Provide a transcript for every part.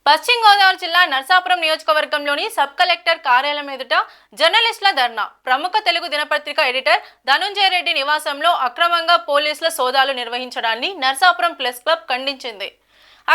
పశ్చిమ గోదావరి జిల్లా నర్సాపురం నియోజకవర్గంలోని సబ్ కలెక్టర్ కార్యాలయం ఎదుట జర్నలిస్టుల ధర్నా. ప్రముఖ తెలుగు దినపత్రిక ఎడిటర్ ధనుంజయ రెడ్డి నివాసంలో అక్రమంగా పోలీసుల సోదాలు నిర్వహించడాన్ని నర్సాపురం ప్రెస్ క్లబ్ ఖండించింది.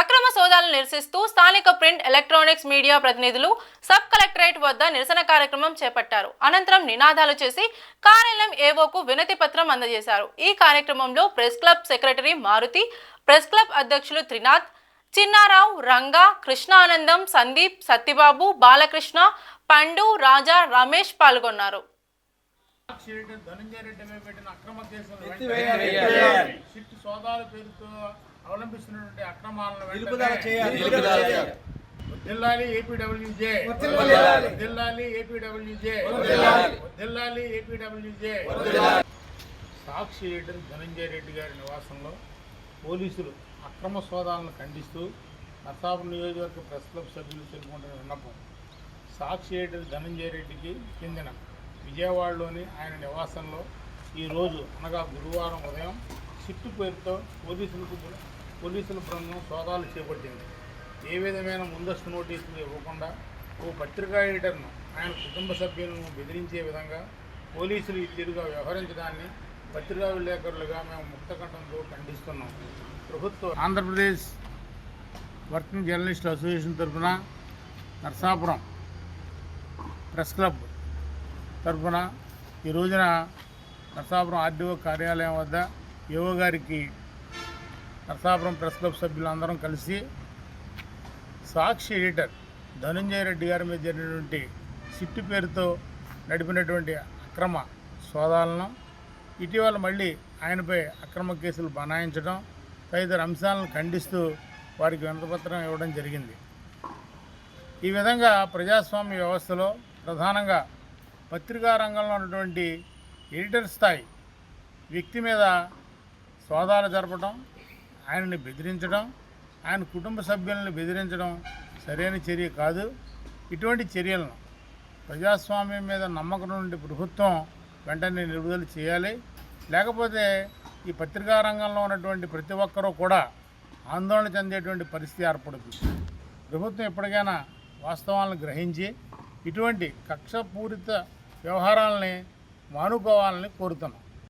అక్రమ సోదాలను నిరసిస్తూ స్థానిక ప్రింట్ ఎలక్ట్రానిక్స్ మీడియా ప్రతినిధులు సబ్ కలెక్టరేట్ వద్ద నిరసన కార్యక్రమం చేపట్టారు. అనంతరం నినాదాలు చేసి కార్యాలయం ఏవోకు వినతి పత్రం అందజేశారు. ఈ కార్యక్రమంలో press club secretary Maruthi, press club అధ్యక్షులు త్రినాథ్, చిన్నారావు, రంగా, కృష్ణానందం, సందీప్, సత్యబాబు, బాలకృష్ణ, పండు, రాజా, రమేష్ పాల్గొన్నారు. అవలంబిస్తున్నటువంటి అక్రమాలను జిల్లాలి ఏపీడబ్ల్యూజే, జిల్లాలి ఏపీడబ్ల్యూజే, జిల్లాలి ఏపీడబ్ల్యూజే. సాక్షి ఎడిటర్ ధనంజయ రెడ్డి గారి నివాసంలో పోలీసులు అక్రమ సోదాలను ఖండిస్తూ నర్సాపురం నియోజకవర్గ ప్రెస్ క్లబ్ సభ్యులు తెలుపుకుంటున్న విన్నపం. సాక్షి ఎడిటర్ ధనంజయ రెడ్డికి చెందిన విజయవాడలోని ఆయన నివాసంలో ఈరోజు అనగా గురువారం ఉదయం సిట్టు పేరుతో పోలీసుల బృందం సోదాలు చేపట్టింది. ఏ విధమైన ముందస్తు నోటీసులు ఇవ్వకుండా ఓ పత్రికా ఎడిటర్ను ఆయన కుటుంబ సభ్యులను బెదిరించే విధంగా పోలీసులు ఈ తీరుగా వ్యవహరించడాన్ని పత్రికా విలేకరులుగా మేము ముక్తకంఠంతో ఖండిస్తున్నాం. ప్రభుత్వం ఆంధ్రప్రదేశ్ వర్కింగ్ జర్నలిస్ట్ అసోసియేషన్ తరఫున నర్సాపురం ప్రెస్ క్లబ్ తరఫున ఈ రోజున నర్సాపురం ఆర్డీఓ కార్యాలయం వద్ద యువ గారికి నర్సాపురం ప్రెస్ క్లబ్ సభ్యులందరం కలిసి సాక్షి ఎడిటర్ ధనుంజయ రెడ్డి గారి మీద జరిగినటువంటి సిట్టు పేరుతో నడిపినటువంటి అక్రమ సోదాలను, ఇటీవల మళ్ళీ ఆయనపై అక్రమ కేసులు బనాయించడం తదితర అంశాలను ఖండిస్తూ వారికి వినతిపత్రం ఇవ్వడం జరిగింది. ఈ విధంగా ప్రజాస్వామ్య వ్యవస్థలో ప్రధానంగా పత్రికా రంగంలో ఉన్నటువంటి ఎడిటర్ స్థాయి వ్యక్తి మీద సోదాలు జరపడం, ఆయనని బెదిరించడం, ఆయన కుటుంబ సభ్యులను బెదిరించడం సరైన చర్య కాదు. ఇటువంటి చర్యలను ప్రజాస్వామ్యం మీద నమ్మకం నుండి ప్రభుత్వం వెంటనే నిలుపుదల చేయాలి. లేకపోతే ఈ పత్రికా రంగంలో ఉన్నటువంటి ప్రతి ఒక్కరూ కూడా ఆందోళన చెందేటువంటి పరిస్థితి ఏర్పడుతుంది. ప్రభుత్వం ఎప్పటికైనా వాస్తవాలను గ్రహించి ఇటువంటి కక్షపూరిత వ్యవహారాలని మానుకోవాలని కోరుతున్నాం.